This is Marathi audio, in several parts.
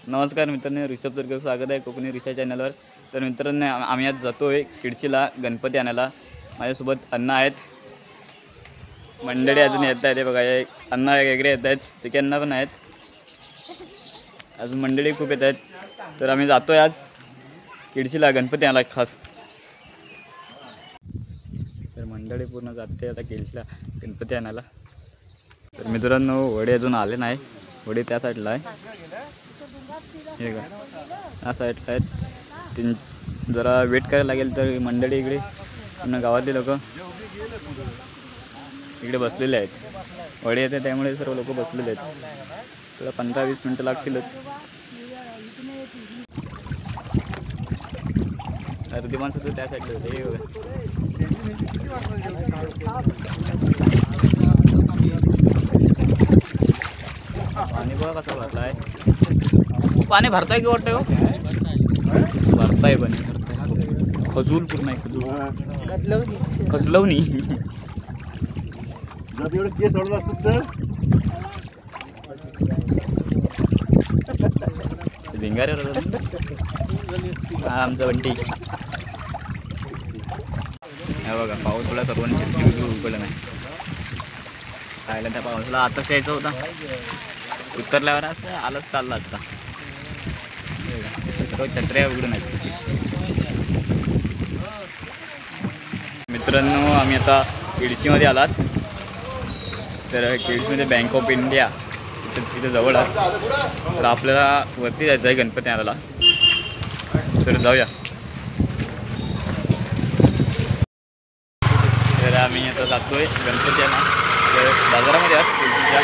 नमस्कार मित्रांनो, ऋषभ तुर्के स्वागत आहे कोकणी ऋषा चॅनलवर. तर मित्रांनो, आम्ही आज जातोय किडशीला गणपती आणायला. माझ्यासोबत अण्णा आहेत, मंडळी अजून येत आहेत. बघा, अण्णा वगैरे येत आहेत, चिकन्ना पण आहेत, अजून मंडळी खूप येत आहेत. तर आम्ही जातोय आज किडशीला गणपती आणायला खास. तर मंडळी पूर्ण जाते आता किडशीला गणपती आणायला. तर मित्रांनो, वडे अजून आले नाही. वडे त्या साईडला आहे, हे का त्या साईडला आहेत. जरा वेट करायला लागेल. तर मंडळी इकडे पूर्ण गावातले लोक इकडे बसलेले आहेत. वडे येते त्यामुळे सर्व लोक बसलेले आहेत. थोडं 15-20 मिनटं लागतीलच. अर्धी माणसं तर त्या साईडला होते. हे बघा, पाणी बघा कसं भरलं आहे. पाणी भरताय की वाटतं हो? भरताय पण खजूल पूर्ण आहे. खजलवणी एवढं केस सोडलं असतं तर भिंगाऱ्यावर हा आमचा बंटी. हे बघा, पाऊस थोडा सर्वांनी उघडला नाही. खायला त्या पावसाला आताच यायचं होता, उतरल्यावर असं आलंच चालला असता. सर्व छत्र्या उघडून आहेत. मित्रांनो, आम्ही आता किडशीमध्ये आलात. तर किडशीमध्ये बँक ऑफ इंडिया तिथे जवळ आहे. तर आपल्याला वरती जायचं आहे गणपती आणायला. तर जाऊया. तर आम्ही आता जातोय गणपती आणायला. तर बाजारामध्ये आहात किडशीच्या.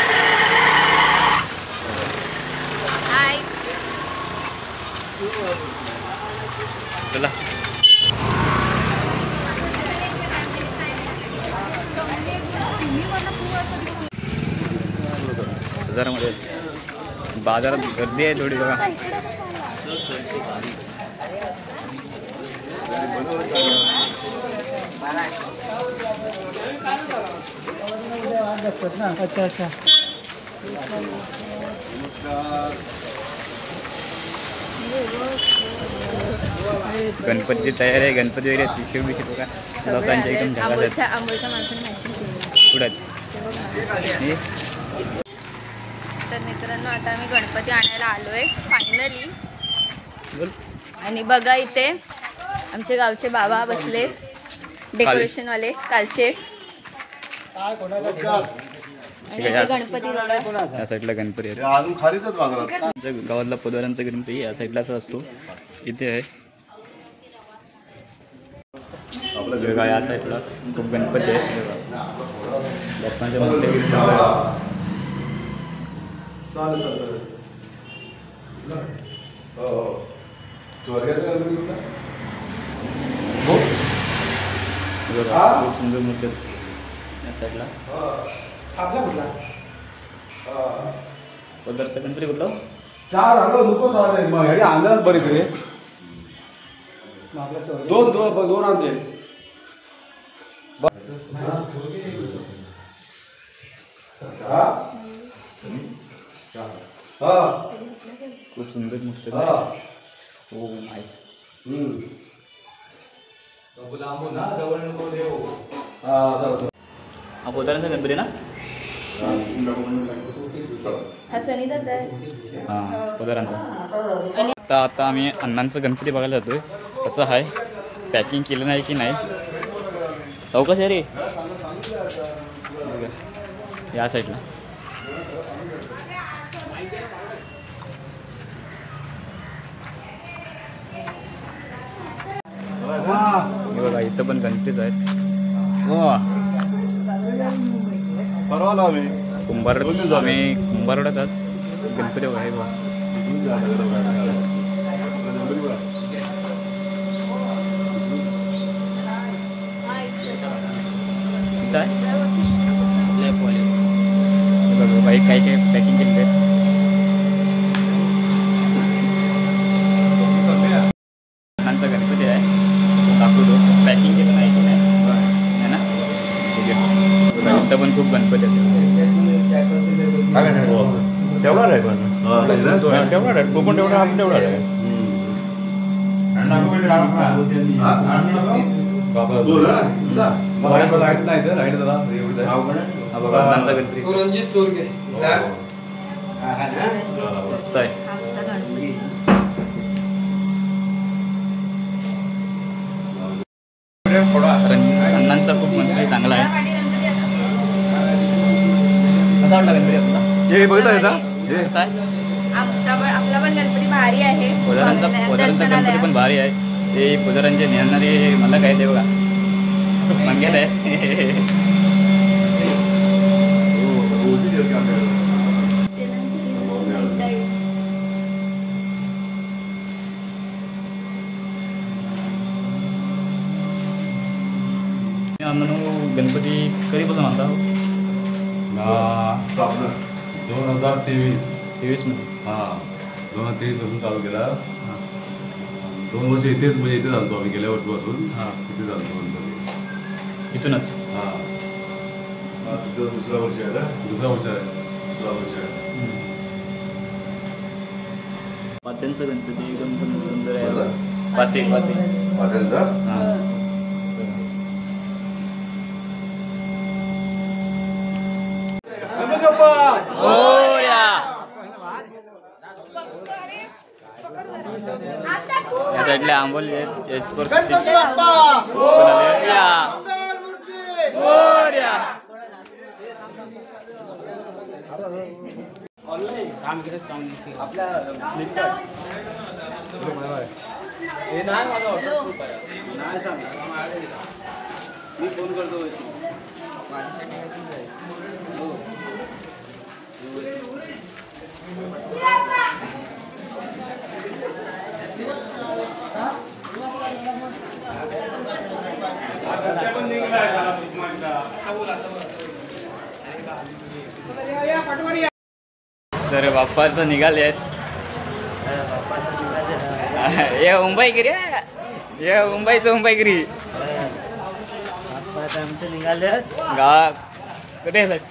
चला बाजारामध्ये. बाजारात गर्दी आहे थोडी बघा. अच्छा अच्छा. गणपतीची तयारी आहे. गणपती वगैरे टी-शर्ट बघा लोकांच्या एकदम पुढे. तर मित्रांनो, आता आम्ही गणपती आणायला आलोय फायनली. आणि बघा, इथे आमचे गावचे बाबा बसले, डेकोरेशन वाले कालचे. गणपती या साईडला गणपती आहे. अजून खालीच बाजारात गावातला पोदारांचा गणपती या साईडलाच असतो. इथे आहे आपलं या साईडला खूप गणपती आहे. बाप्पांचे मोठे खूप सुंदर मूर्ती या साईडला. पोदारचा गणपती कुठला? 4 आलो नको चालेल. मग ह्याची अंदाज बरीच रे. दोन आणते. खूप सुंदर मूर्ती. हो नाईस. हा पोदारांचा गणपती ना? हा सनीदाच आहे. हां, पोदारांचा. आता आम्ही अण्णांचा गणपती बघायला जातोय. कसं आहे, पॅकिंग केलं नाही की नाही चौकस आहे रे. या साईडला बघा, इथं पण गणपतीच आहेत. परवा आम्ही कुंभारवाड्यात गणपती आहे बघा. बाई काय काय पॅकिंग केलेलं आहे. आमचा गणपती आहे, दाखवतो. पॅकिंग केलं नाही की नाही है ना? ठीक आहे. पण खूप गणपती आहेत. तेवढा आहे पण तेवढा आहे कोकण तेवढा आपण तेवढा आहे लाईट नाही तर लाईट जरा एवढी हा बघा त्यांचा गणपती रणजित चोरगे मस्त आहे. आमचा गणपती अण्णांचा खूप गणपती चांगला आहे. कसा वाटला गणपती आपला? हे बघितलं का कसा आहे? आपला पण गणपती भारी आहे. पुजाऱ्यांचा दर्शनाला गणपती पण भारी आहे. ते पुजाऱ्यांचे नेणारे मला काय ते बघा मंगेत आहे. गणपती कधीपासून आणता? 2023 23मध्ये. हां 2023 पासून चालू केला. 2 वर्ष इथेच म्हणजे इथे चालतो आम्ही गेल्या वर्षीपासून. हां इथे चालतो गणपती. इथूनच. हां दुसरा वर्ष आहे. दुसरा वर्ष आहे. पात्यांचा गणपती एकदम पण सुंदर आहे. पाते हां या साईडला आंबोली आहेत. एस्पर मी फोन करतो तर बाप्पा तर निघाले आहेत. हे मुंबईगिरी हे मुंबईगिरी आमचं निघालं गावा कुठे आहेत?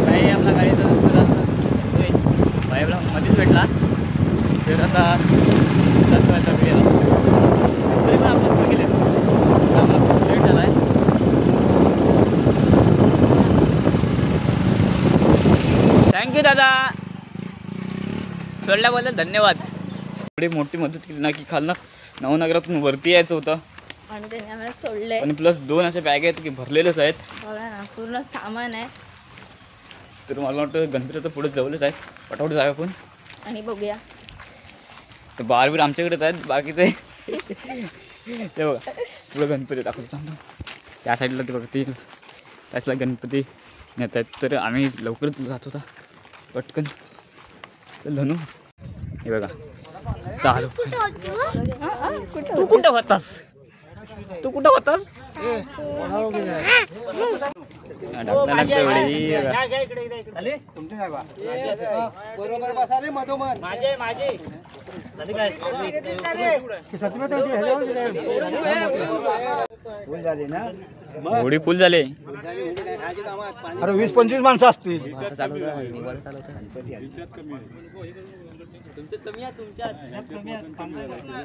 नाही आपला गाडीचा भाईला मध्येच भेटला तर आता जातो आता गेला तरी पण आपण पुढे गेले आम्हाला खूप लेट झाला आहे. थँक्यू दादा सोडल्याबद्दल धन्यवाद. एवढी मोठी मदत केली ना की खालनं नवनगरातून वरती यायचं होतं आणि त्यांनी आम्हाला सोडले. आणि प्लस 2 असे बॅग आहेत की भरलेलेच आहेत. बघा ना पूर्ण सामान आहे. तर मला वाटतं गणपती तर पुढे जवळच आहे. पटापट जाऊया आपण आणि बघूया तर बारबीर आमच्याकडेच आहेत बाकीचे ते बघा पुढं गणपती दाखवतो थांबतो. त्या साईडला ते बघा ते त्याचला गणपती नेत आहेत. तर आम्ही लवकरच जात होता पटकन. चल धनू हे बघा चालू. तू कुठं होतास? बरोबर बसा रे मधोमध माझे होडी फुल झाले. अरे 20-25 माणसं असतील.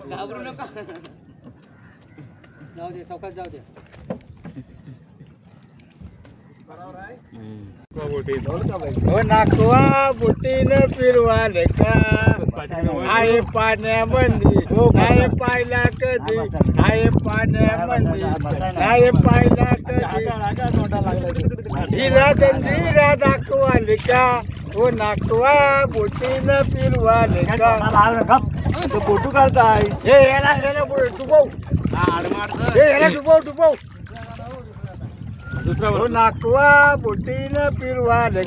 घाबरू नका. जाऊ दे सावकाश जाऊ दे. नाकवा बोटीनं फिरवाले का आहे पाण्यामध्ये आहे पाहिला कधी आहे पाण्यामध्ये आहे पाहिला कधी हिरा जंजिरा दाखवाले का हो नाकवा बोटीनं फिरवाले का फोटो काढताय हे याला डुबव हे याला डुबव दुसरा नाकवा बोटीनं फिरवाले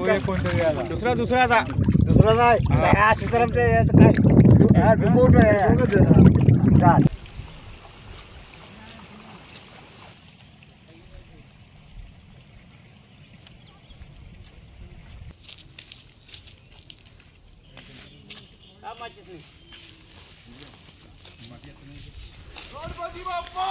दुसरा नाही सीतारामचं काय गणपती बाप्पा